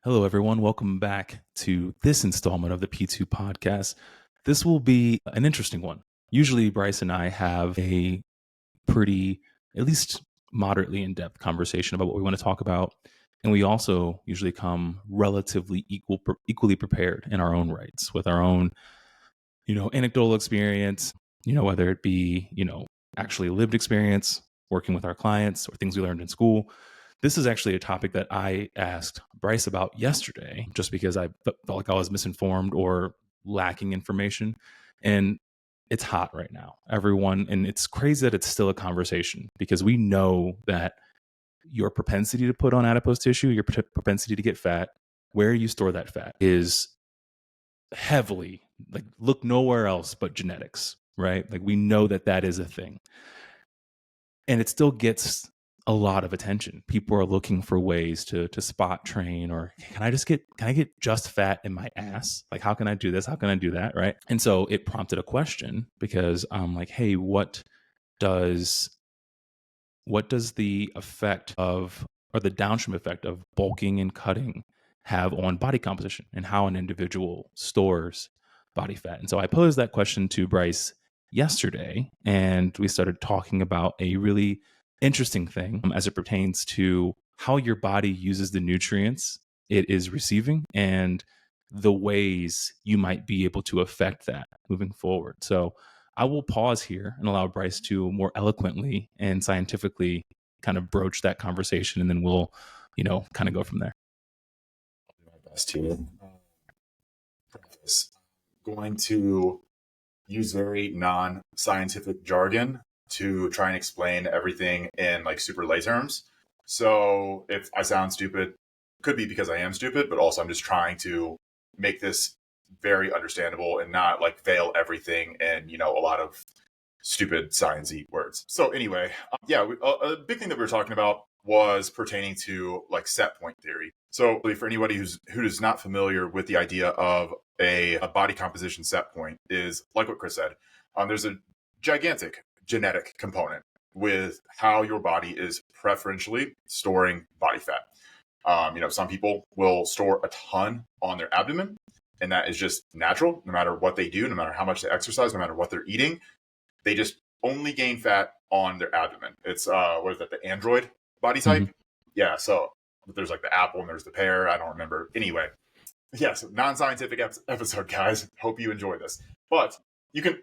Hello, everyone. Welcome back to this installment of the P2 podcast. This will be an interesting one. Usually, Bryce and I have a pretty, at least moderately in depth conversation about what we want to talk about. And we also usually come relatively equally prepared in our own rights with our own, anecdotal experience, whether it be, actually lived experience working with our clients or things we learned in school. This is actually a topic that I asked Bryce about yesterday, just because I felt like I was misinformed or lacking information. And it's hot right now, everyone. And it's crazy that it's still a conversation because we know that your propensity to put on adipose tissue, your propensity to get fat, where you store that fat is heavily, like, look nowhere else but genetics, right? Like, we know that is a thing. And it still gets a lot of attention. People are looking for ways to spot train, or can I get just fat in my ass? Like, how can I do this? How can I do that? Right. And so it prompted a question because I'm like, hey, does the effect of, or the downstream effect of bulking and cutting have on body composition and how an individual stores body fat? And so I posed that question to Bryce yesterday, and we started talking about a really interesting thing as it pertains to how your body uses the nutrients it is receiving and the ways you might be able to affect that moving forward. So I will pause here and allow Bryce to more eloquently and scientifically kind of broach that conversation, and then we'll, kind of go from there. I'll do my best here. Preface. I'm going to use very non-scientific jargon to try and explain everything in like super lay terms. So if I sound stupid, could be because I am stupid, but also I'm just trying to make this very understandable and not like veil everything in, a lot of stupid science-y words. So anyway, a big thing that we were talking about was pertaining to like set point theory. So for anybody who's not familiar with the idea of a body composition set point, is like what Chris said. There's a gigantic genetic component with how your body is preferentially storing body fat. Some people will store a ton on their abdomen, and that is just natural. No matter what they do, no matter how much they exercise, no matter what they're eating, they just only gain fat on their abdomen. It's what is that, the android body type? Mm-hmm. Yeah, so there's like the apple and there's the pear. I don't remember. Anyway, yes, non-scientific episode, guys. Hope you enjoy this. But you can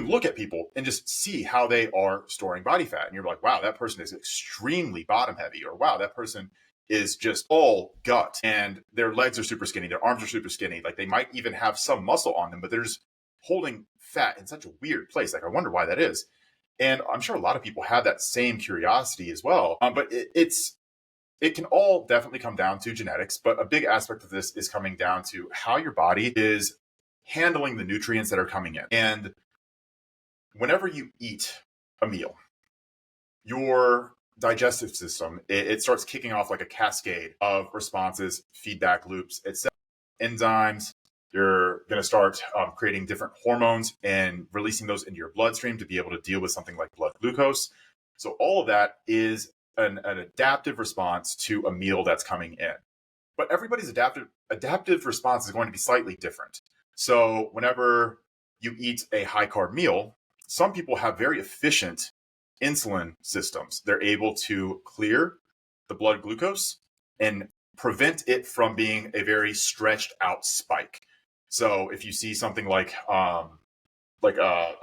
look at people and just see how they are storing body fat, and you're like, wow, that person is extremely bottom heavy, or wow, that person is just all gut and their legs are super skinny, their arms are super skinny. Like they might even have some muscle on them, but they're just holding fat in such a weird place. Like I wonder why that is. And I'm sure a lot of people have that same curiosity as well. But it can all definitely come down to genetics, but a big aspect of this is coming down to how your body is handling the nutrients that are coming in. And whenever you eat a meal, your digestive system, it starts kicking off like a cascade of responses, feedback loops, etc. Enzymes. You're going to start creating different hormones and releasing those into your bloodstream to be able to deal with something like blood glucose. So all of that is an adaptive response to a meal that's coming in. But everybody's adaptive response is going to be slightly different. So whenever you eat a high carb meal, some people have very efficient insulin systems. They're able to clear the blood glucose and prevent it from being a very stretched out spike. So if you see something like a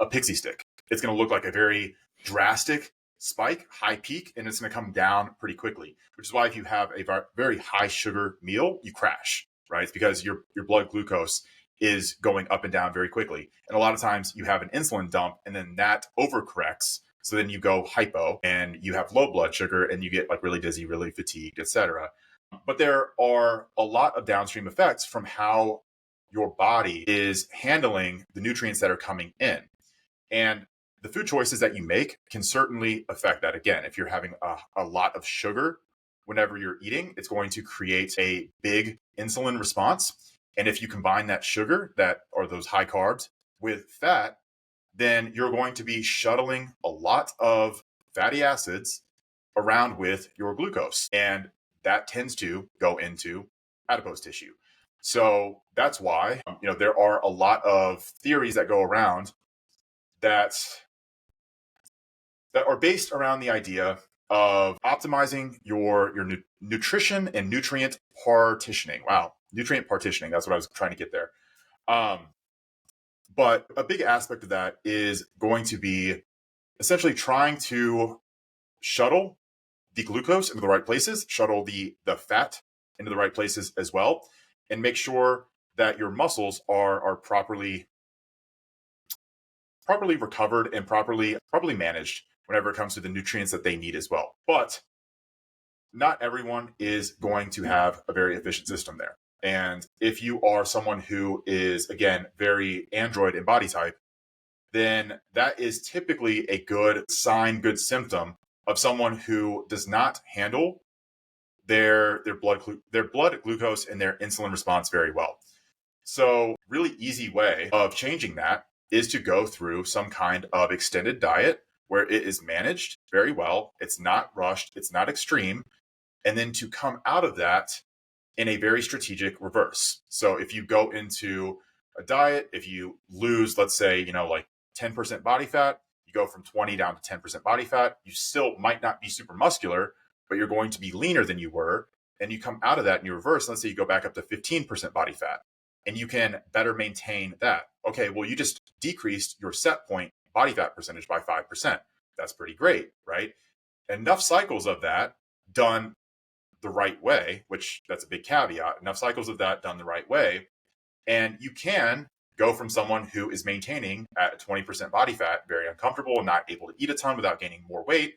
pixie stick, it's going to look like a very drastic spike, high peak, and it's going to come down pretty quickly, which is why if you have a very high sugar meal, you crash, right? It's because your blood glucose is going up and down very quickly. And a lot of times you have an insulin dump and then that overcorrects. So then you go hypo and you have low blood sugar and you get like really dizzy, really fatigued, etc. But there are a lot of downstream effects from how your body is handling the nutrients that are coming in. And the food choices that you make can certainly affect that. Again, if you're having a lot of sugar whenever you're eating, it's going to create a big insulin response. And if you combine that sugar, or those high carbs, with fat, then you're going to be shuttling a lot of fatty acids around with your glucose. And that tends to go into adipose tissue. So that's why, there are a lot of theories that go around that are based around the idea of optimizing your nutrition and nutrient partitioning. Wow, nutrient partitioning. That's what I was trying to get there. But a big aspect of that is going to be essentially trying to shuttle the glucose into the right places, shuttle the fat into the right places as well, and make sure that your muscles are properly recovered and properly managed whenever it comes to the nutrients that they need as well. But not everyone is going to have a very efficient system there. And if you are someone who is, again, very android in body type, then that is typically a good sign, good symptom of someone who does not handle their blood glucose and their insulin response very well. So really easy way of changing that is to go through some kind of extended diet where it is managed very well. It's not rushed. It's not extreme. And then to come out of that in a very strategic reverse. So if you go into a diet, if you lose, let's say, like 10% body fat, you go from 20 down to 10% body fat, you still might not be super muscular, but you're going to be leaner than you were. And you come out of that and you reverse, let's say you go back up to 15% body fat and you can better maintain that. Okay, well, you just decreased your set point body fat percentage by 5%. That's pretty great, right? Enough cycles of that done the right way, which that's a big caveat, enough cycles of that done the right way. And you can go from someone who is maintaining at 20% body fat, very uncomfortable and not able to eat a ton without gaining more weight,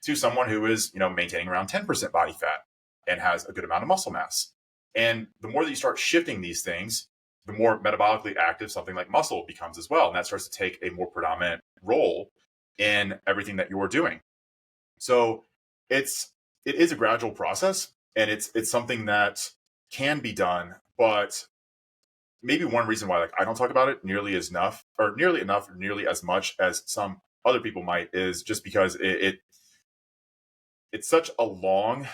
to someone who is, maintaining around 10% body fat and has a good amount of muscle mass. And the more that you start shifting these things, the more metabolically active something like muscle becomes as well. And that starts to take a more predominant role in everything that you're doing. So it is a gradual process, and it's something that can be done, but maybe one reason why I don't talk about it nearly as much as some other people might is just because it's such a long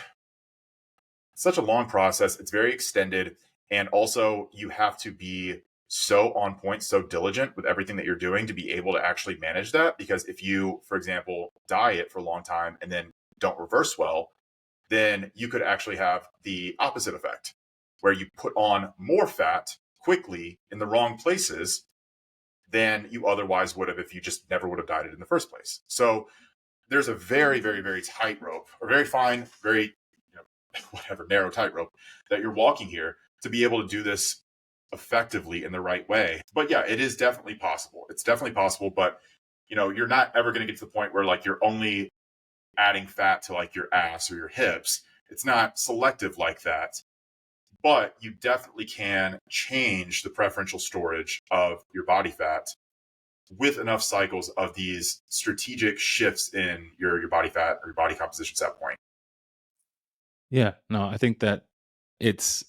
process. It's very extended, and also you have to be so on point, so diligent with everything that you're doing to be able to actually manage that. Because if you, for example, diet for a long time and then don't reverse well, then you could actually have the opposite effect, where you put on more fat quickly in the wrong places than you otherwise would have if you just never would have dieted in the first place. So there's a very, very, very tight rope, or very fine, very, narrow tightrope that you're walking here to be able to do this effectively in the right way. But yeah, it is definitely possible. It's definitely possible, but you're not ever going to get to the point where you're only adding fat to your ass or your hips. It's not selective like that, but you definitely can change the preferential storage of your body fat with enough cycles of these strategic shifts in your body fat or your body composition set point. Yeah, no, I think that it's,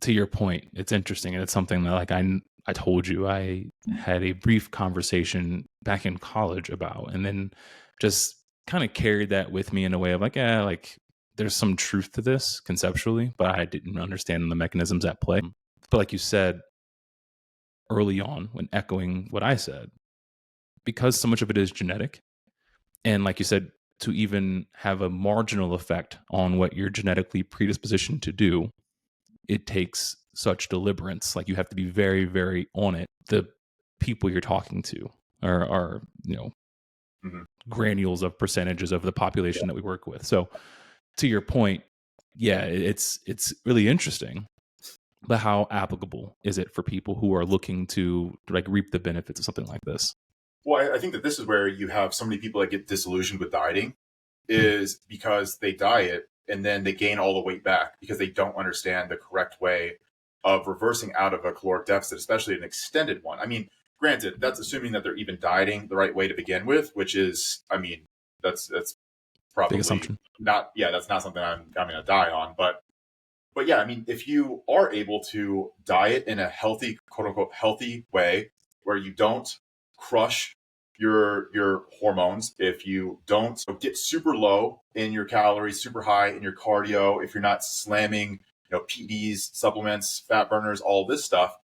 to your point, it's interesting, and it's something that I told you I had a brief conversation back in college about, and then just kind of carried that with me in a way of there's some truth to this conceptually, but I didn't understand the mechanisms at play. But like you said early on, when echoing what I said, because so much of it is genetic, and like you said, to even have a marginal effect on what you're genetically predispositioned to do, it takes such deliberance. Like, you have to be very, very on it. The people you're talking to are Mm-hmm. granules of percentages of the population that we work with. So to your point, yeah, it's really interesting. But how applicable is it for people who are looking to reap the benefits of something like this? Well, I think that this is where you have so many people that get disillusioned with dieting, is because they diet and then they gain all the weight back because they don't understand the correct way of reversing out of a caloric deficit, especially an extended one. I mean, granted, that's assuming that they're even dieting the right way to begin with, which is, that's probably Big assumption. not, that's not something I'm going to die on. But yeah, if you are able to diet in a healthy, quote unquote, healthy way, where you don't crush your hormones, if you don't get super low in your calories, super high in your cardio, if you're not slamming PEDs, supplements, fat burners, all this stuff,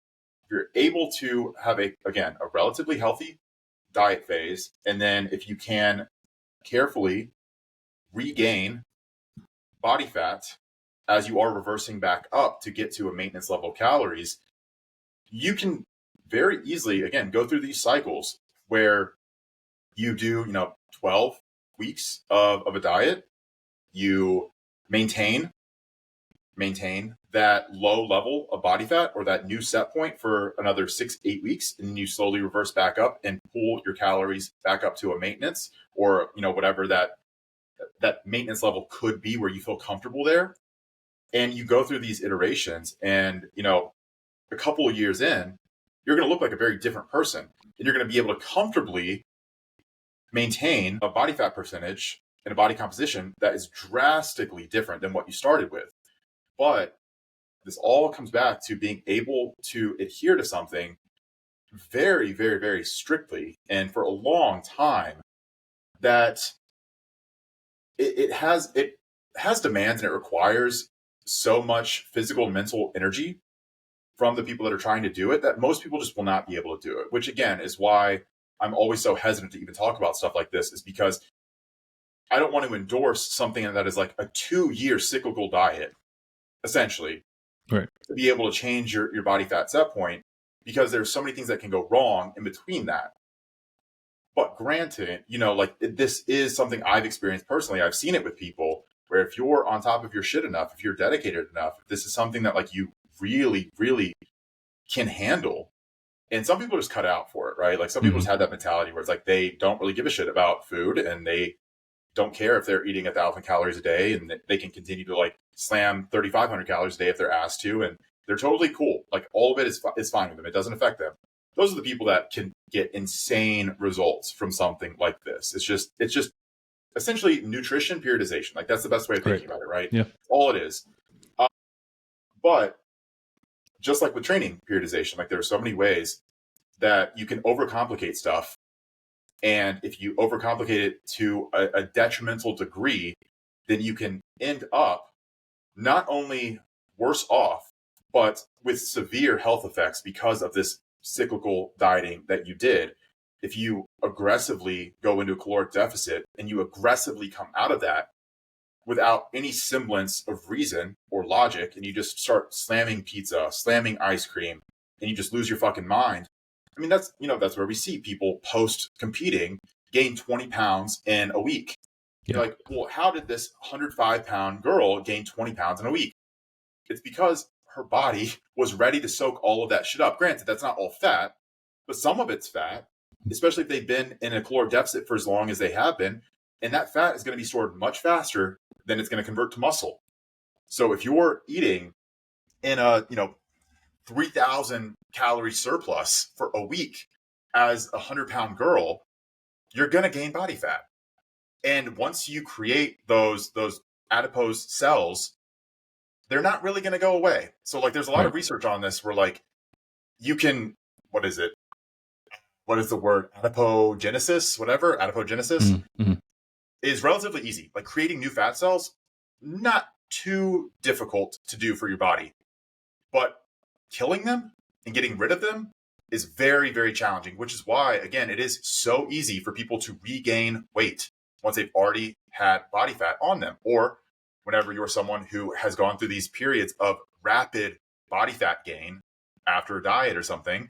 if you're able to have a relatively healthy diet phase, and then if you can carefully regain body fat as you are reversing back up to get to a maintenance level of calories, you can very easily, again, go through these cycles where you do, 12 weeks of a diet, you maintain that low level of body fat or that new set point for another 6-8 weeks, and then you slowly reverse back up and pull your calories back up to a maintenance, or whatever that maintenance level could be where you feel comfortable there. And you go through these iterations, and a couple of years in, you're going to look like a very different person, and you're going to be able to comfortably maintain a body fat percentage and a body composition that is drastically different than what you started with. But this all comes back to being able to adhere to something very, very, very strictly and for a long time, that it has demands, and it requires so much physical and mental energy from the people that are trying to do it that most people just will not be able to do it, which again is why I'm always so hesitant to even talk about stuff like this, is because I don't want to endorse something that is like a 2-year cyclical diet, essentially, right, to be able to change your body fat set point, because there's so many things that can go wrong in between that. But granted, this is something I've experienced personally. I've seen it with people where if you're on top of your shit enough, if you're dedicated enough, if this is something that like you really, really can handle. And some people just cut out for it, right? Like some people just have that mentality where it's like they don't really give a shit about food, and they don't care if they're eating 1,000 calories a day, and they can continue to like slam 3,500 calories a day if they're asked to, and they're totally cool. Like all of it is fine with them. It doesn't affect them. Those are the people that can get insane results from something like this. It's just essentially nutrition periodization. Like that's the best way of thinking about it, right? Yeah. All it is. But just like with training periodization, like there are so many ways that you can overcomplicate stuff. And if you overcomplicate it to a detrimental degree, then you can end up not only worse off, but with severe health effects because of this cyclical dieting that you did. If you aggressively go into a caloric deficit and you aggressively come out of that without any semblance of reason or logic, and you just start slamming pizza, slamming ice cream, and you just lose your fucking mind. I mean, that's where we see people post competing gain 20 pounds in a week. Yeah. You're like, well, how did this 105-pound girl gain 20 pounds in a week? It's because her body was ready to soak all of that shit up. Granted, that's not all fat, but some of it's fat, especially if they've been in a caloric deficit for as long as they have been. And that fat is going to be stored much faster than it's going to convert to muscle. So if you're eating in a, 3,000 calorie surplus for a week as a 100-pound girl, you're going to gain body fat. And once you create those adipose cells, they're not really going to go away. So like there's a lot of research on this where like you can, what is it? What is the word? Adipogenesis is relatively easy. Like creating new fat cells, not too difficult to do for your body, but killing them and getting rid of them is very, very challenging, which is why, again, it is so easy for people to regain weight once they've already had body fat on them. Or whenever you're someone who has gone through these periods of rapid body fat gain after a diet or something,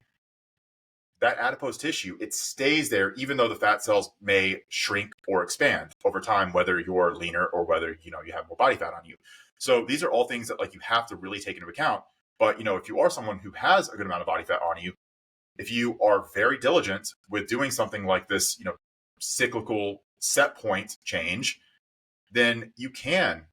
that adipose tissue, it stays there even though the fat cells may shrink or expand over time, whether you're leaner or whether, you have more body fat on you. So these are all things that like you have to really take into account. But, if you are someone who has a good amount of body fat on you, if you are very diligent with doing something like this, cyclical set point change, then you can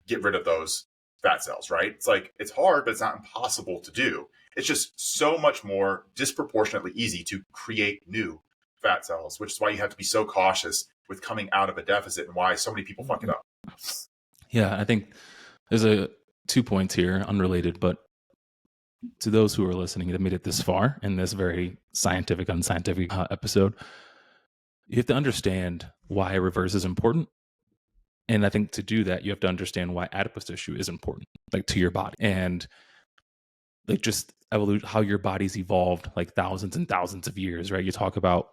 get rid of those fat cells, right? It's like, it's hard, but it's not impossible to do. It's just so much more disproportionately easy to create new fat cells, which is why you have to be so cautious with coming out of a deficit and why so many people fuck it up. Yeah, I think there's 2 points here, unrelated, but to those who are listening that made it this far in this very scientific, unscientific episode, you have to understand why reverse is important. And I think to do that, you have to understand why adipose tissue is important, like to your body, and like just evolution, how your body's evolved like thousands and thousands of years, right? You talk about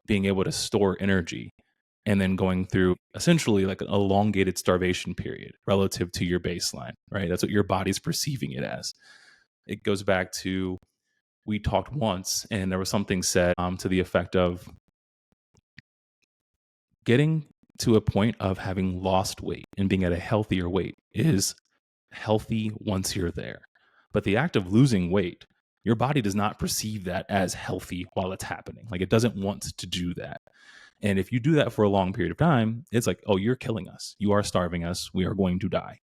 being able to store energy and then going through essentially like an elongated starvation period relative to your baseline, right? That's what your body's perceiving it as. It goes back to, we talked once and there was something said to the effect of getting to a point of having lost weight and being at a healthier weight is healthy once you're there. But the act of losing weight, your body does not perceive that as healthy while it's happening. Like it doesn't want to do that. And if you do that for a long period of time, it's like, oh, you're killing us. You are starving us. We are going to die.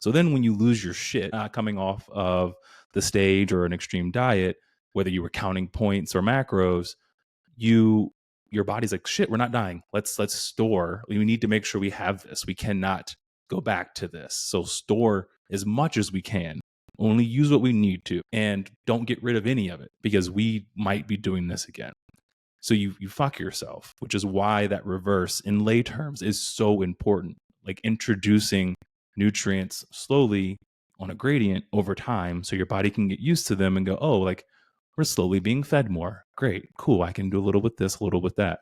So then when you lose your shit coming off of the stage or an extreme diet, whether you were counting points or macros, your body's like, shit, we're not dying. Let's store. We need to make sure we have this. We cannot go back to this. So store as much as we can. Only use what we need to, and don't get rid of any of it because we might be doing this again. So you fuck yourself, which is why that reverse in lay terms is so important. Like introducing nutrients slowly on a gradient over time so your body can get used to them and go, oh, like we're slowly being fed more. Great, cool. I can do a little with this, a little with that.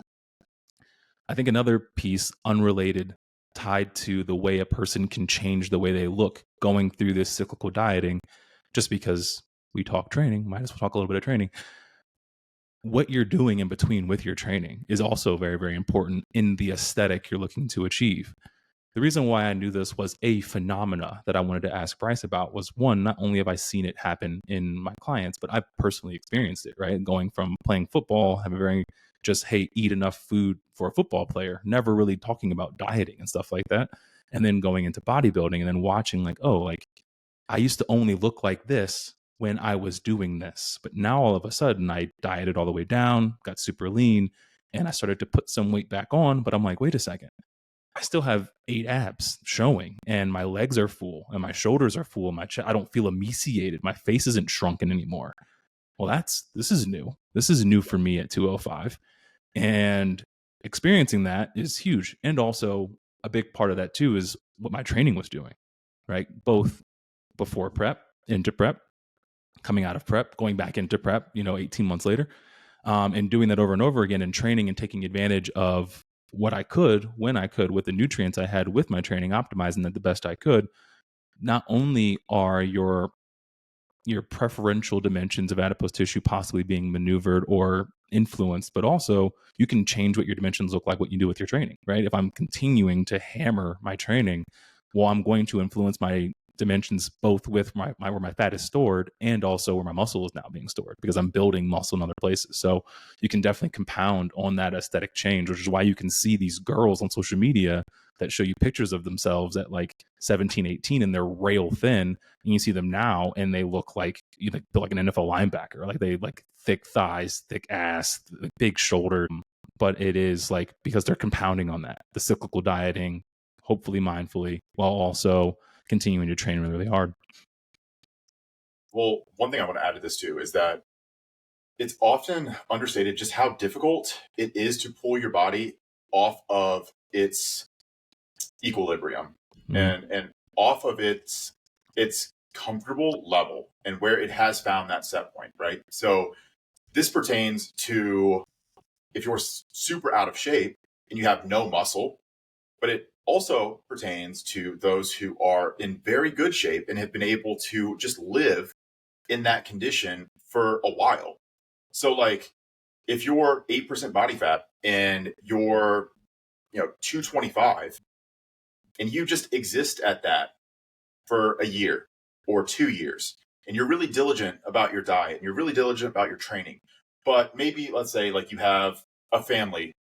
I think another piece, unrelated, tied to the way a person can change the way they look going through this cyclical dieting, just because we talk training, might as well talk a little bit of training. What you're doing in between with your training is also very, very important in the aesthetic you're looking to achieve. The reason why I knew this was a phenomena that I wanted to ask Bryce about was, one, not only have I seen it happen in my clients, but I've personally experienced it, right? Going from playing football, having very just, hey, eat enough food for a football player, never really talking about dieting and stuff like that. And then going into bodybuilding and then watching like, oh, like I used to only look like this when I was doing this. But now all of a sudden I dieted all the way down, got super lean, and I started to put some weight back on. But I'm like, wait a second. I still have 8 abs showing and my legs are full and my shoulders are full. My chest, I don't feel emaciated. My face isn't shrunken anymore. Well, this is new. This is new for me at 205. And experiencing that is huge. And also a big part of that too is what my training was doing, right? Both before prep, into prep, coming out of prep, going back into prep, 18 months later, and doing that over and over again and training and taking advantage of what I could, when I could, with the nutrients I had with my training, optimizing that the best I could. Not only are your preferential dimensions of adipose tissue possibly being maneuvered or influenced, but also you can change what your dimensions look like, what you do with your training, right? If I'm continuing to hammer my training, well, I'm going to influence my dimensions both with my where my fat is stored and also where my muscle is now being stored because I'm building muscle in other places. So you can definitely compound on that aesthetic change, which is why you can see these girls on social media that show you pictures of themselves at like 17, 18 and they're rail thin, and you see them now and they look like like an NFL linebacker. Like they like thick thighs, thick ass, big shoulder. But it is like because they're compounding on that, the cyclical dieting, hopefully mindfully, while also continuing to train really, really hard. Well, one thing I want to add to this too is that it's often understated just how difficult it is to pull your body off of its equilibrium and off of its comfortable level and where it has found that set point, right? So this pertains to if you're super out of shape and you have no muscle, but it also pertains to those who are in very good shape and have been able to just live in that condition for a while. So like if you're 8% body fat and you're 225 and you just exist at that for a year or 2 years and you're really diligent about your diet and you're really diligent about your training, but maybe let's say like you have a family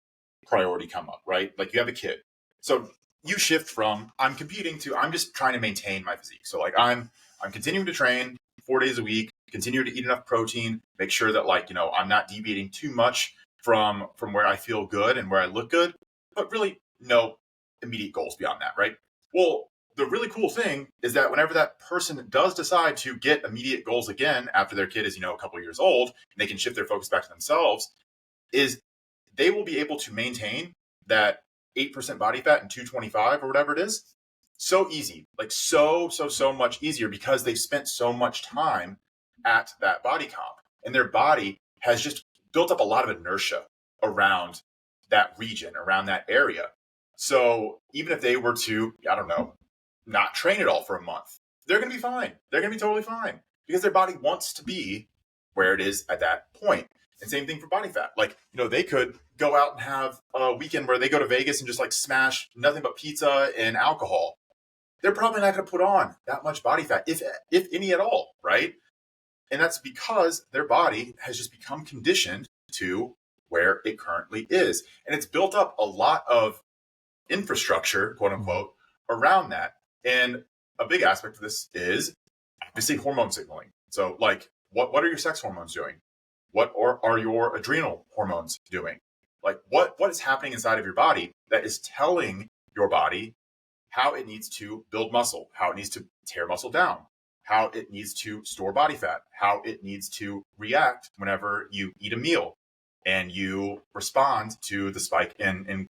priority come up, right? Like you have a kid. So you shift from I'm competing to I'm just trying to maintain my physique. So like I'm continuing to train 4 days a week, continue to eat enough protein, make sure that I'm not deviating too much from where I feel good and where I look good, but really no immediate goals beyond that, right? Well, the really cool thing is that whenever that person does decide to get immediate goals again after their kid is, a couple of years old, and they can shift their focus back to themselves, is they will be able to maintain that 8% body fat and 225 or whatever it is. So easy, like so much easier because they've spent so much time at that body comp, and their body has just built up a lot of inertia around that region, around that area. So even if they were to, I don't know, not train at all for a month, they're going to be fine. They're going to be totally fine because their body wants to be where it is at that point. And same thing for body fat. Like, they could go out and have a weekend where they go to Vegas and just like smash nothing but pizza and alcohol. They're probably not going to put on that much body fat, if any at all, right? And that's because their body has just become conditioned to where it currently is. And it's built up a lot of infrastructure, quote unquote, around that. And a big aspect of this is obviously hormone signaling. So like, what are your sex hormones doing? What are your adrenal hormones doing? Like what is happening inside of your body that is telling your body how it needs to build muscle, how it needs to tear muscle down, how it needs to store body fat, how it needs to react whenever you eat a meal and you respond to the spike in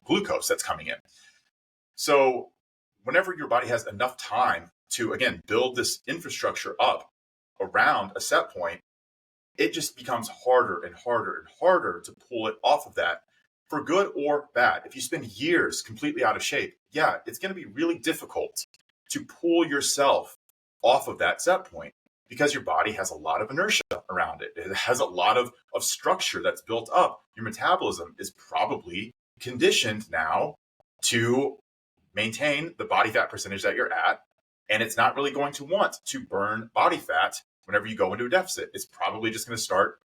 glucose that's coming in. So whenever your body has enough time to, again, build this infrastructure up around a set point, it just becomes harder and harder and harder to pull it off of that, for good or bad. If you spend years completely out of shape, yeah, it's going to be really difficult to pull yourself off of that set point because your body has a lot of inertia around it. It has a lot of structure that's built up. Your metabolism is probably conditioned now to maintain the body fat percentage that you're at, and it's not really going to want to burn body fat whenever you go into a deficit. It's probably just going to start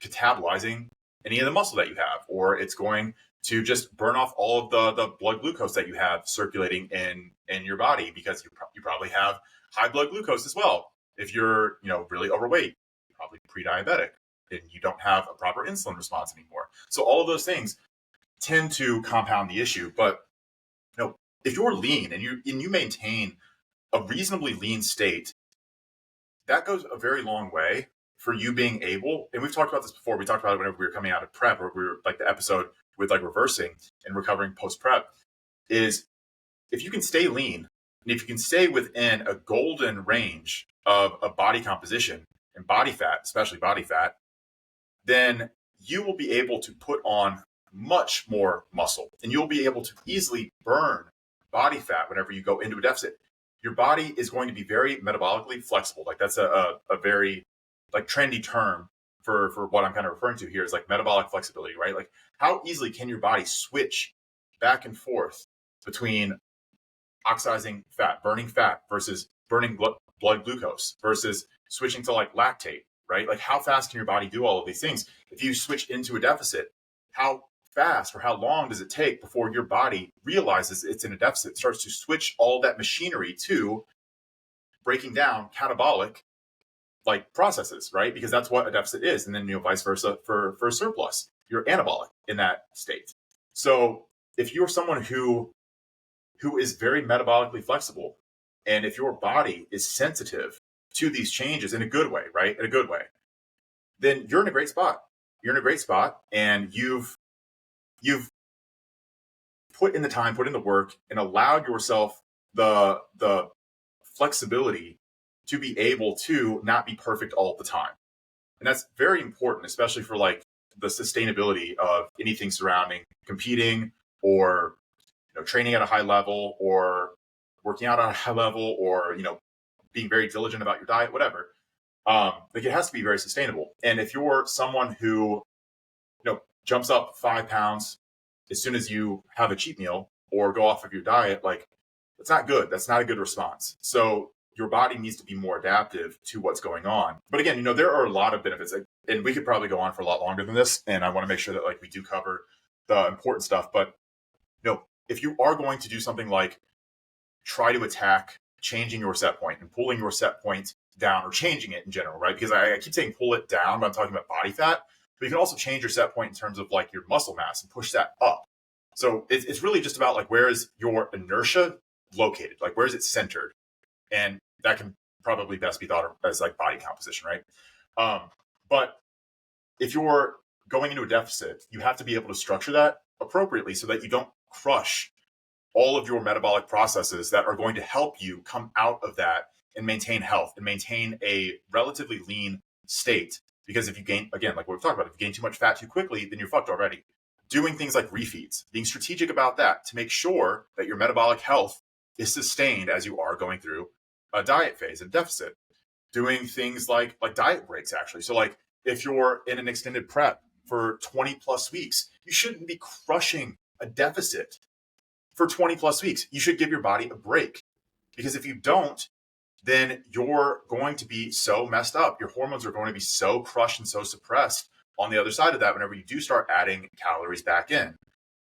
catabolizing any of the muscle that you have, or it's going to just burn off all of the blood glucose that you have circulating in your body, because you probably have high blood glucose as well. If you're really overweight, probably pre-diabetic, and you don't have a proper insulin response anymore. So all of those things tend to compound the issue. But if you're lean and you maintain a reasonably lean state, that goes a very long way for you being able, and we've talked about this before, we talked about it whenever we were coming out of prep, or we were like the episode with like reversing and recovering post-prep, is if you can stay lean and if you can stay within a golden range of body composition and body fat, especially body fat, then you will be able to put on much more muscle, and you'll be able to easily burn body fat whenever you go into a deficit. Your body is going to be very metabolically flexible. Like that's a very like trendy term for what I'm kind of referring to here, is like metabolic flexibility, right? Like how easily can your body switch back and forth between oxidizing fat, burning fat, versus burning blood glucose, versus switching to like lactate, right? Like how fast can your body do all of these things? If you switch into a deficit, how fast or how long does it take before your body realizes it's in a deficit, starts to switch all that machinery to breaking down catabolic like processes, right? Because that's what a deficit is. And then, vice versa for a surplus, you're anabolic in that state. So if you're someone who is very metabolically flexible, and if your body is sensitive to these changes in a good way, right? In a good way, then you're in a great spot. You're in a great spot, and you've put in the time, put in the work, and allowed yourself the flexibility to be able to not be perfect all the time. And that's very important, especially for like the sustainability of anything surrounding competing, or training at a high level, or working out at a high level, or being very diligent about your diet, whatever. Like it has to be very sustainable. And if you're someone who jumps up 5 pounds as soon as you have a cheat meal or go off of your diet, like that's not good. That's not a good response. So your body needs to be more adaptive to what's going on. But again, there are a lot of benefits, and we could probably go on for a lot longer than this. And I want to make sure that like we do cover the important stuff. But if you are going to do something like try to attack changing your set point and pulling your set point down, or changing it in general, right? Because I keep saying pull it down, but I'm talking about body fat. But you can also change your set point in terms of like your muscle mass and push that up. So it's really just about like, where is your inertia located? Like, where is it centered? And that can probably best be thought of as like body composition, right? But if you're going into a deficit, you have to be able to structure that appropriately so that you don't crush all of your metabolic processes that are going to help you come out of that and maintain health and maintain a relatively lean state. Because if you gain, again, like what we've talked about, if you gain too much fat too quickly, then you're fucked already. Doing things like refeeds, being strategic about that to make sure that your metabolic health is sustained as you are going through a diet phase and deficit. Doing things like diet breaks, actually. So like if you're in an extended prep for 20 plus weeks, you shouldn't be crushing a deficit for 20 plus weeks. You should give your body a break, because if you don't, then you're going to be so messed up. Your hormones are going to be so crushed and so suppressed on the other side of that whenever you do start adding calories back in.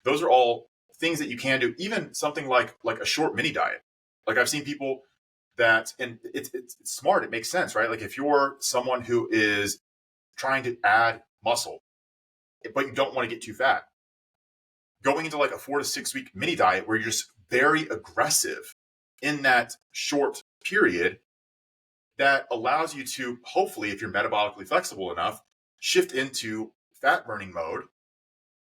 Those are all things that you can do. Even something like a short mini diet. Like I've seen people that, and it's smart, it makes sense, right? Like if you're someone who is trying to add muscle, but you don't want to get too fat, going into like a 4 to 6 week mini diet where you're just very aggressive in that short period, that allows you to, hopefully, if you're metabolically flexible enough, shift into fat burning mode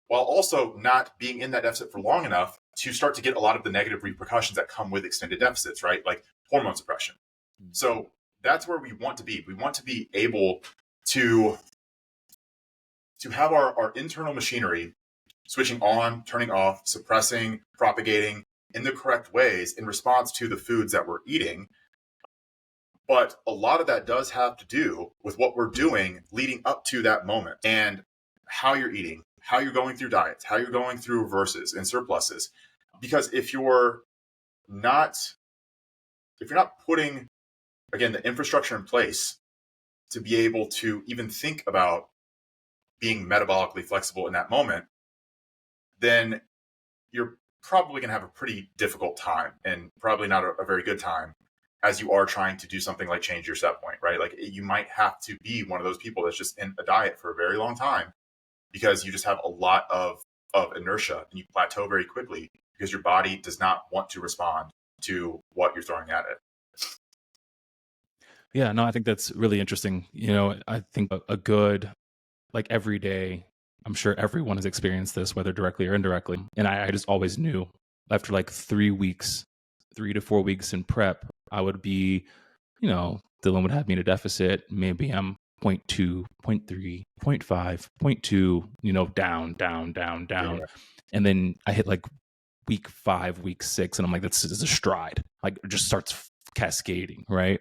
while also not being in that deficit for long enough to start to get a lot of the negative repercussions that come with extended deficits, right? Like hormone suppression. So that's where we want to be. We want to be able to have our internal machinery switching on, turning off, suppressing, propagating in the correct ways in response to the foods that we're eating. But a lot of that does have to do with what we're doing leading up to that moment, and how you're eating, how you're going through diets, how you're going through reverses and surpluses. Because if you're not putting, again, the infrastructure in place to be able to even think about being metabolically flexible in that moment, then you're probably going to have a pretty difficult time, and probably not a very good time, as you are trying to do something like change your set point, right? Like you might have to be one of those people that's just in a diet for a very long time because you just have a lot of inertia and you plateau very quickly because your body does not want to respond to what you're throwing at it. Yeah, no, I think that's really interesting. I think a good, like every day, I'm sure everyone has experienced this, whether directly or indirectly. And I just always knew after like 3 to 4 weeks in prep, I would be, Dylan would have me in a deficit. Maybe I'm 0.2, 0.3, 0.5, 0.2, down. Yeah. And then I hit like week 5, week 6, and I'm like, this is a stride. Like it just starts cascading, right?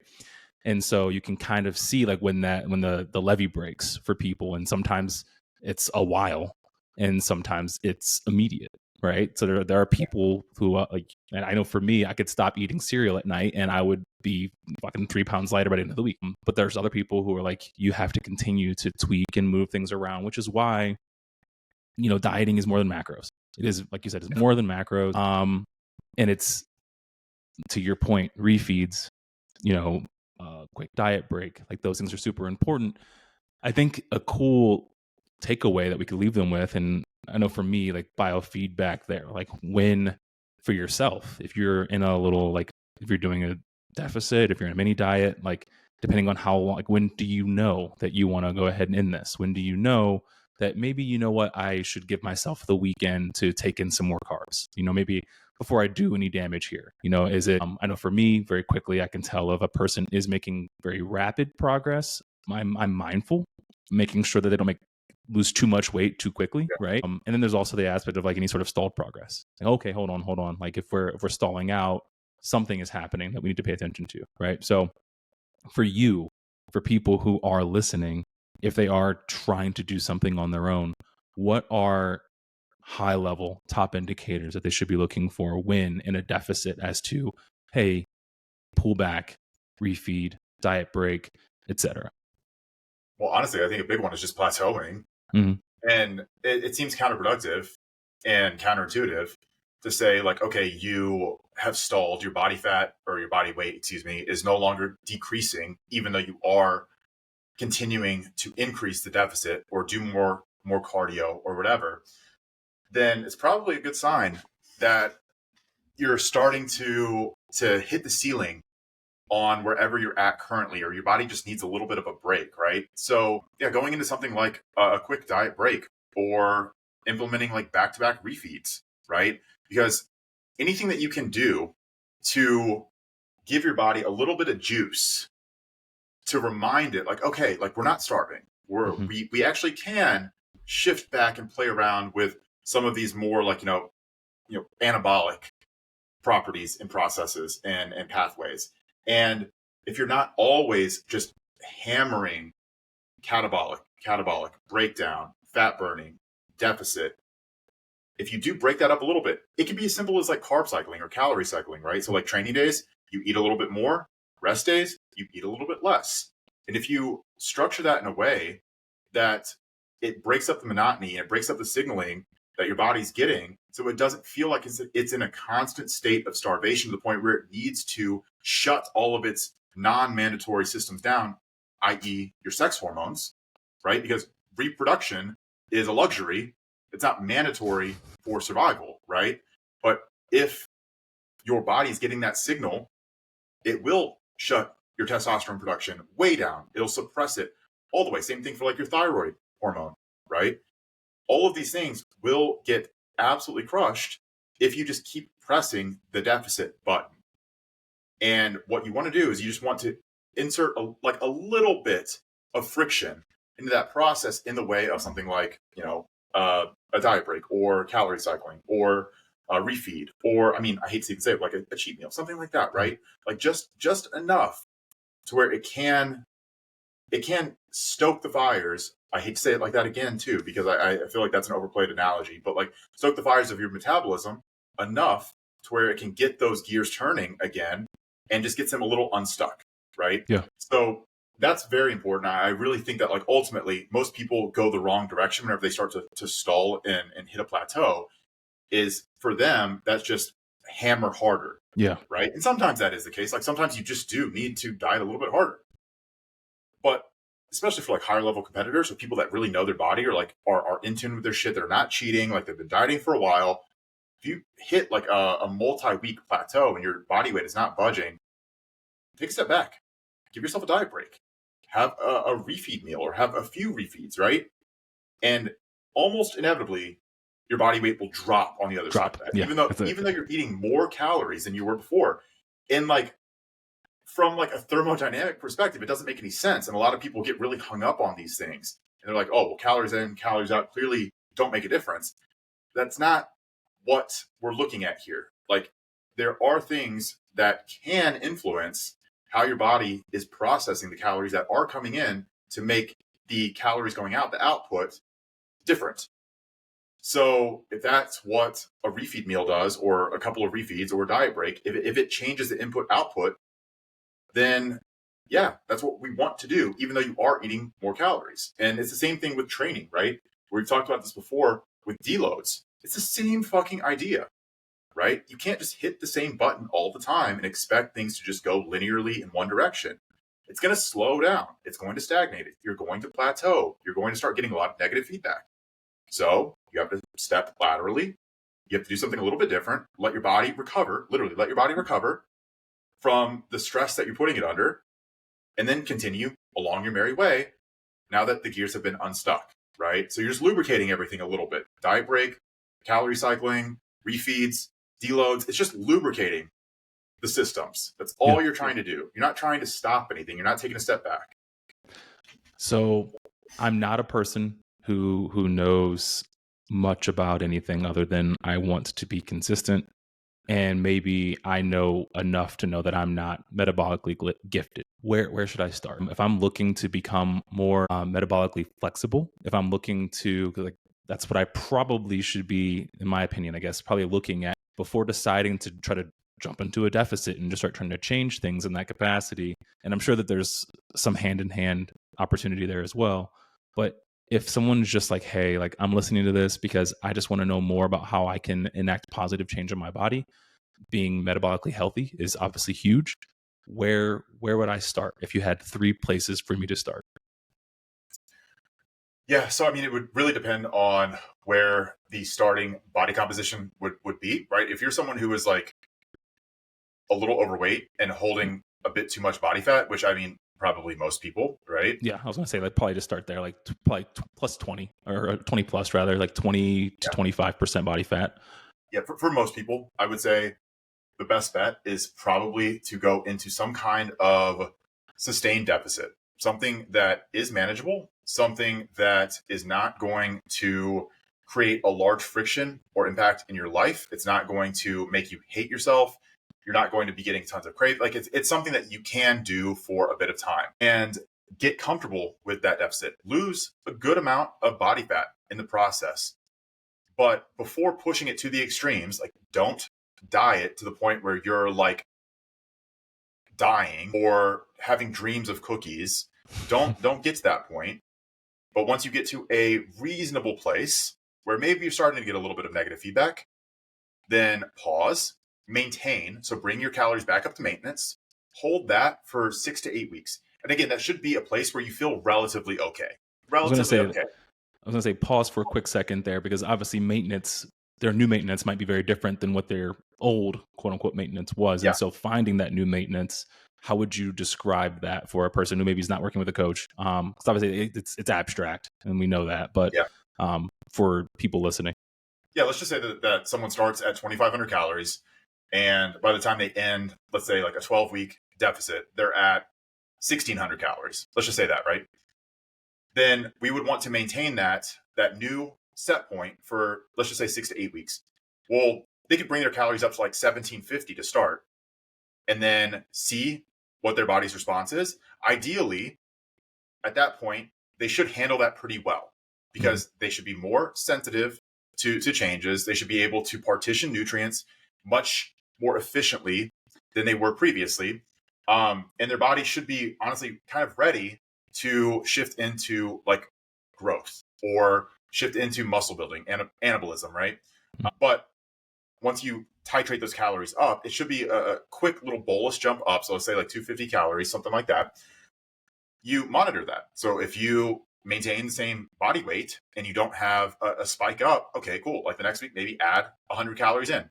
And so you can kind of see like when the levee breaks for people, and sometimes it's a while and sometimes it's immediate, right? So there are people who and I know for me, I could stop eating cereal at night and I would be fucking 3 pounds lighter by the end of the week. But there's other people who are like, you have to continue to tweak and move things around, which is why, dieting is more than macros. It is, like you said, it's more than macros. And it's, to your point, refeeds, quick diet break, like those things are super important. I think a cool takeaway that we could leave them with, and I know for me, like biofeedback there, like when for yourself, if you're in a little, like if you're doing a deficit, if you're in a mini diet, like depending on how long, like when do you know that you want to go ahead and end this? When do you know that maybe, what, I should give myself the weekend to take in some more carbs, maybe before I do any damage here? Is it, I know for me, very quickly, I can tell if a person is making very rapid progress. I'm mindful, making sure that they don't lose too much weight too quickly, right? And then there's also the aspect of like any sort of stalled progress. Like, okay, hold on. Like if we're stalling out, something is happening that we need to pay attention to, right? So for people who are listening, if they are trying to do something on their own, what are high level top indicators that they should be looking for when in a deficit as to, hey, pull back, refeed, diet break, etc.? Well, honestly, I think a big one is just plateauing. Mm-hmm. And it seems counterproductive and counterintuitive to say like, okay, you have stalled, your body fat or your body weight, is no longer decreasing, even though you are continuing to increase the deficit or do more cardio or whatever. Then it's probably a good sign that you're starting to hit the ceiling on wherever you're at currently, or your body just needs a little bit of a break, right? So yeah, going into something like a quick diet break or implementing like back-to-back refeeds, right? because anything that you can do to give your body a little bit of juice to remind it, like, okay, like we're not starving. We actually can shift back and play around with some of these more like, anabolic properties and processes and pathways. And if you're not always just hammering catabolic, breakdown, fat burning, deficit, if you do break that up a little bit, it can be as simple as like carb cycling or calorie cycling, right? So like training days, you eat a little bit more. Rest days, you eat a little bit less. And if you structure that in a way that it breaks up the monotony and it breaks up the signaling that your body's getting, so it doesn't feel like it's in a constant state of starvation to the point where it needs to shut all of its non-mandatory systems down, i.e. your sex hormones, right? Because reproduction is a luxury. It's not mandatory for survival, right? But if your body's getting that signal, it will shut your testosterone production way down. It'll suppress it all the way. Same thing for like your thyroid hormone, right? All of these things will get absolutely crushed if you just keep pressing the deficit button. And what you want to do is you just want to insert a little bit of friction into that process in the way of something like, a diet break or calorie cycling or a refeed, or, I hate to even say it, like a cheat meal, something like that, right? Like just enough to where it can stoke the fires. I hate to say it like that again too, because I feel like that's an overplayed analogy, but like stoke the fires of your metabolism enough to where it can get those gears turning again and just gets them a little unstuck, right? Yeah. So that's very important. I really think that like ultimately most people go the wrong direction whenever they start to stall and hit a plateau. Is for them, that's just hammer harder. Yeah. Right. And sometimes that is the case. Like sometimes you just do need to diet a little bit harder. But especially for like higher level competitors or people that really know their body or like are in tune with their shit, they're not cheating, like they've been dieting for a while. If you hit like a multi-week plateau and your body weight is not budging, take a step back, give yourself a diet break, have a refeed meal or have a few refeeds, right? And almost inevitably, your body weight will drop on the other side of that, yeah, even though you're eating more calories than you were before. And like from like a thermodynamic perspective, it doesn't make any sense. And a lot of people get really hung up on these things. And they're like, oh, well, calories in, calories out clearly don't make a difference. That's not what we're looking at here. Like there are things that can influence how your body is processing the calories that are coming in to make the calories going out, the output, different. So if that's what a refeed meal does, or a couple of refeeds or a diet break, if it changes the input output, then yeah, that's what we want to do, even though you are eating more calories. And it's the same thing with training, right? We've talked about this before with deloads. It's the same fucking idea, right? You can't just hit the same button all the time and expect things to just go linearly in one direction. It's going to slow down. It's going to stagnate. You're going to plateau. You're going to start getting a lot of negative feedback. So you have to step laterally. You have to do something a little bit different. Let your body recover, literally let your body recover from the stress that you're putting it under, and then continue along your merry way now that the gears have been unstuck, right? So you're just lubricating everything a little bit. Diet break, calorie cycling, refeeds, deloads. It's just lubricating the systems. That's all you're trying to do. You're not trying to stop anything. You're not taking a step back. So I'm not a person who knows much about anything other than I want to be consistent, and maybe I know enough to know that I'm not metabolically gifted. Where should I start? If I'm looking to become more metabolically flexible, if I'm looking to, like, that's what I probably should be, in my opinion, I guess, probably looking at before deciding to try to jump into a deficit and just start trying to change things in that capacity. And I'm sure that there's some hand-in-hand opportunity there as well. But if someone's just like, hey, like I'm listening to this because I just want to know more about how I can enact positive change in my body, being metabolically healthy is obviously huge. Where would I start if you had 3 places for me to start? Yeah, so it would really depend on where the starting body composition would be, right? If you're someone who is like a little overweight and holding a bit too much body fat, which probably most people, right? Yeah, I was going to say like probably just start there, like probably plus 20 or 20 plus rather, like 20 to 25% body fat. yeah, for most people, I would say the best bet is probably to go into some kind of sustained deficit, something that is manageable, something that is not going to create a large friction or impact in your life. It's not going to make you hate yourself. You're not going to be getting tons of crave. Like it's something that you can do for a bit of time and get comfortable with that deficit. Lose a good amount of body fat in the process. But before pushing it to the extremes, like don't diet to the point where you're like dying or having dreams of cookies. Don't get to that point. But once you get to a reasonable place where maybe you're starting to get a little bit of negative feedback, then pause, maintain. So bring your calories back up to maintenance, hold that for 6 to 8 weeks. And again, that should be a place where you feel relatively okay. Relatively okay. I was going to say pause for a quick second there, because obviously maintenance, their new maintenance might be very different than what their old quote unquote maintenance was. Yeah. And so finding that new maintenance, how would you describe that for a person who maybe is not working with a coach? Because obviously it's abstract and we know that, but for people listening. Yeah, let's just say that someone starts at 2,500 calories and by the time they end, let's say like a 12-week deficit, they're at 1,600 calories. Let's just say that, right? Then we would want to maintain that new set point for, let's just say 6 to 8 weeks. Well, they could bring their calories up to like 1,750 to start and then see what their body's response is. Ideally, at that point, they should handle that pretty well because they should be more sensitive to changes. They should be able to partition nutrients much more efficiently than they were previously. And their body should be honestly kind of ready to shift into like growth or shift into muscle building and anabolism, right? But once you titrate those calories up, it should be a quick little bolus jump up. So let's say like 250 calories, something like that. You monitor that. So if you maintain the same body weight and you don't have a spike up, okay, cool. Like the next week, maybe add 100 calories in.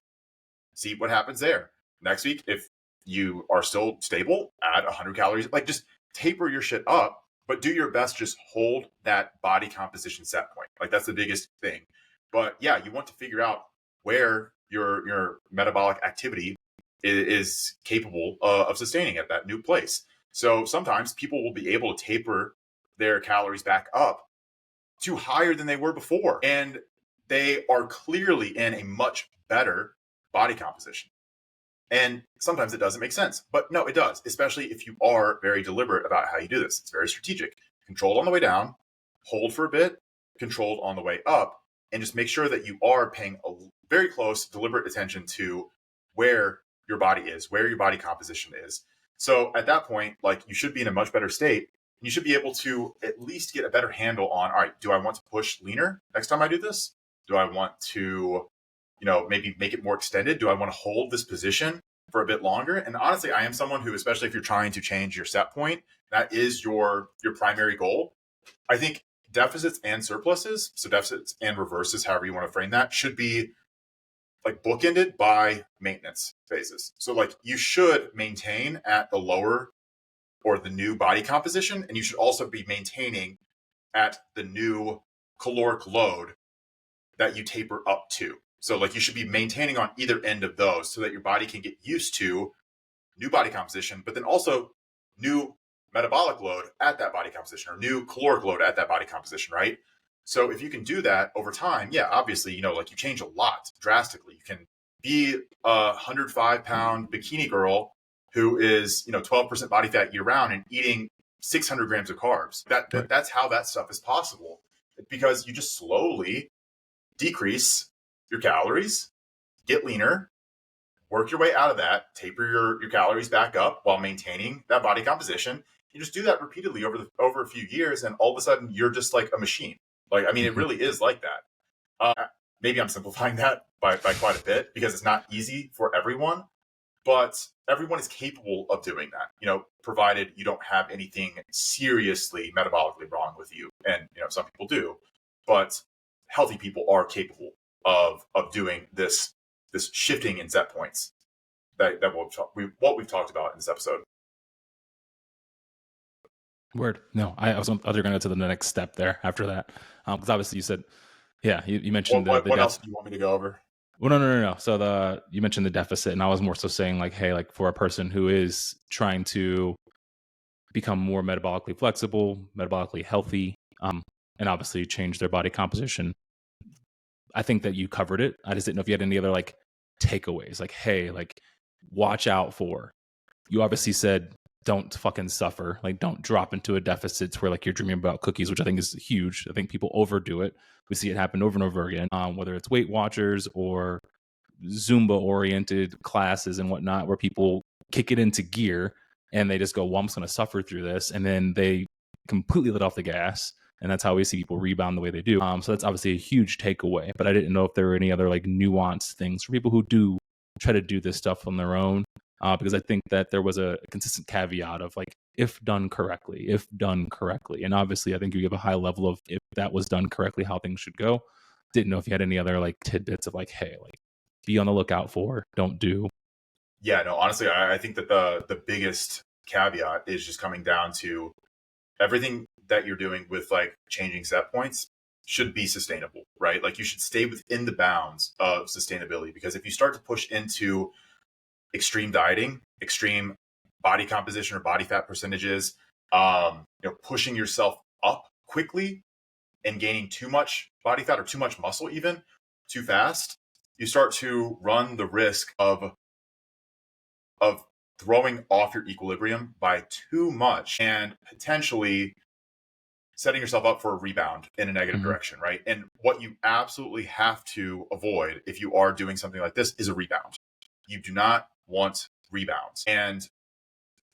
See what happens there. Next week, if you are still stable, add 100 calories. Like just taper your shit up, but do your best. Just hold that body composition set point. Like that's the biggest thing. But yeah, you want to figure out where your metabolic activity is capable of sustaining at that new place. So sometimes people will be able to taper their calories back up to higher than they were before. And they are clearly in a much better body composition. And sometimes it doesn't make sense, but no, it does, especially if you are very deliberate about how you do this. It's very strategic. Controlled on the way down, hold for a bit, controlled on the way up, and just make sure that you are paying a very close, deliberate attention to where your body is, where your body composition is. So at that point, like you should be in a much better state. You should be able to at least get a better handle on, all right, do I want to push leaner next time I do this? Do I want to, maybe make it more extended? Do I want to hold this position for a bit longer? And honestly, I am someone who, especially if you're trying to change your set point, that is your primary goal. I think deficits and surpluses, so deficits and reverses, however you want to frame that, should be like bookended by maintenance phases. So like you should maintain at the lower or the new body composition, and you should also be maintaining at the new caloric load that you taper up to. So like you should be maintaining on either end of those so that your body can get used to new body composition, but then also new metabolic load at that body composition or new caloric load at that body composition, right? So if you can do that over time, yeah, obviously, like you change a lot drastically. You can be a 105-pound bikini girl who is, 12% body fat year round and eating 600 grams of carbs. That's how that stuff is possible, because you just slowly decrease your calories, get leaner, work your way out of that, taper your calories back up while maintaining that body composition. You just do that repeatedly over a few years, and all of a sudden you're just like a machine. Like, I mean, it really is like that. Maybe I'm simplifying that by quite a bit because it's not easy for everyone, but everyone is capable of doing that, provided you don't have anything seriously metabolically wrong with you. And, some people do, but healthy people are capable of doing this shifting in set points that what we've talked about in this episode. Word. No, I was going to go to the next step there after that. Because obviously you said, yeah, you mentioned what else do you want me to go over? Well, no. So you mentioned the deficit, and I was more so saying like, hey, like for a person who is trying to become more metabolically flexible, metabolically healthy, and obviously change their body composition. I think that you covered it. I just didn't know if you had any other like takeaways. Like, hey, like watch out for. You obviously said don't fucking suffer. Like, don't drop into a deficit where like you're dreaming about cookies, which I think is huge. I think people overdo it. We see it happen over and over again. Whether it's Weight Watchers or Zumba oriented classes and whatnot, where people kick it into gear and they just go, well, I'm just going to suffer through this. And then they completely let off the gas. And that's how we see people rebound the way they do. So that's obviously a huge takeaway. But I didn't know if there were any other like nuanced things for people who do try to do this stuff on their own. Because I think that there was a consistent caveat of like, if done correctly. And obviously, I think you give a high level of if that was done correctly, how things should go. Didn't know if you had any other like tidbits of like, hey, like be on the lookout for, don't do. Yeah, no, honestly, I think that the biggest caveat is just coming down to everything that you're doing with like changing set points should be sustainable, right? Like you should stay within the bounds of sustainability, because if you start to push into extreme dieting, extreme body composition or body fat percentages, pushing yourself up quickly and gaining too much body fat or too much muscle even too fast, you start to run the risk of throwing off your equilibrium by too much and potentially setting yourself up for a rebound in a negative direction, right? And what you absolutely have to avoid if you are doing something like this is a rebound. You do not want rebounds. And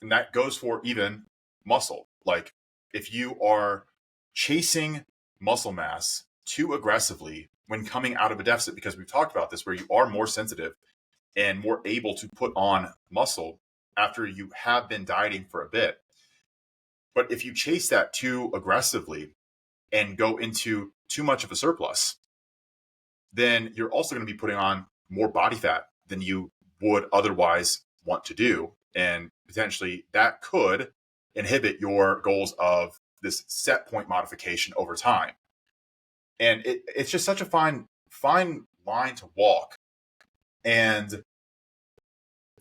that goes for even muscle. Like if you are chasing muscle mass too aggressively when coming out of a deficit, because we've talked about this, where you are more sensitive and more able to put on muscle after you have been dieting for a bit. But if you chase that too aggressively and go into too much of a surplus, then you're also going to be putting on more body fat than you would otherwise want to do. And potentially that could inhibit your goals of this set point modification over time. And it's just such a fine line to walk. And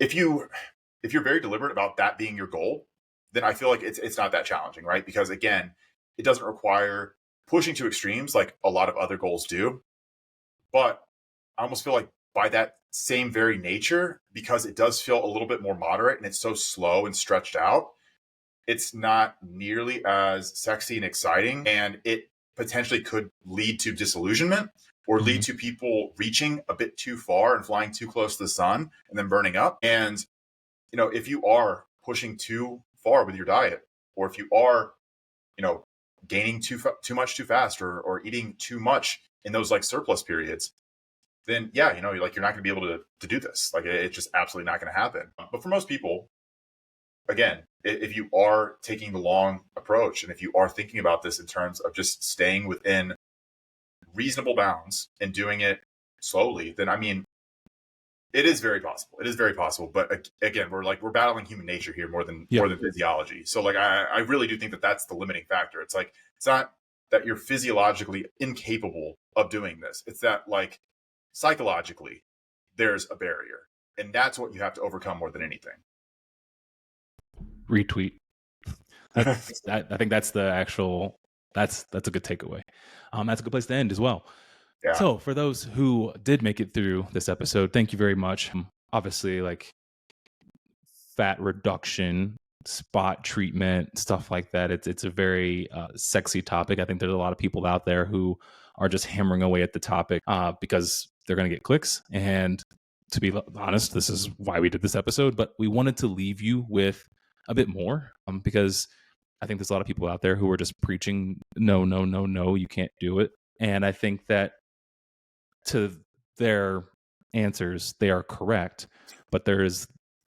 if you're very deliberate about that being your goal, then I feel like it's not that challenging, right? Because again, it doesn't require pushing to extremes like a lot of other goals do. But I almost feel like by that same very nature, because it does feel a little bit more moderate and it's so slow and stretched out, it's not nearly as sexy and exciting. And it potentially could lead to disillusionment or lead to people reaching a bit too far and flying too close to the sun and then burning up. And, if you are pushing too far with your diet, or if you are, gaining too much too fast or eating too much in those like surplus periods, then yeah, you're not going to be able to do this. Like it's just absolutely not going to happen. But for most people, again, if you are taking the long approach and if you are thinking about this in terms of just staying within reasonable bounds and doing it slowly, then I mean, it is very possible. It is very possible. But again, we're battling human nature here more than physiology. So like, I really do think that that's the limiting factor. It's like, it's not that you're physiologically incapable of doing this. It's that like psychologically there's a barrier, and that's what you have to overcome more than anything. Retweet. I think that's the actual, that's a good takeaway. That's a good place to end as well. Yeah. So for those who did make it through this episode, thank you very much. Obviously, like fat reduction, spot treatment, stuff like that. It's a very sexy topic. I think there's a lot of people out there who are just hammering away at the topic because they're going to get clicks. And to be honest, this is why we did this episode. But we wanted to leave you with a bit more because I think there's a lot of people out there who are just preaching, no, you can't do it. And I think that to their answers, they are correct, but there is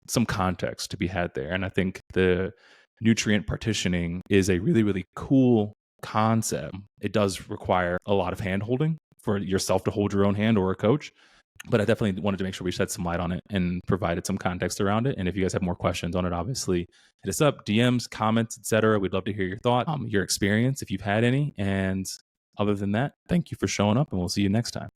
some context to be had there. And I think the nutrient partitioning is a really, really cool concept. It does require a lot of hand holding for yourself to hold your own hand or a coach. But I definitely wanted to make sure we shed some light on it and provided some context around it. And if you guys have more questions on it, obviously hit us up, DMs, comments, etc. We'd love to hear your thoughts, your experience, if you've had any. And other than that, thank you for showing up, and we'll see you next time.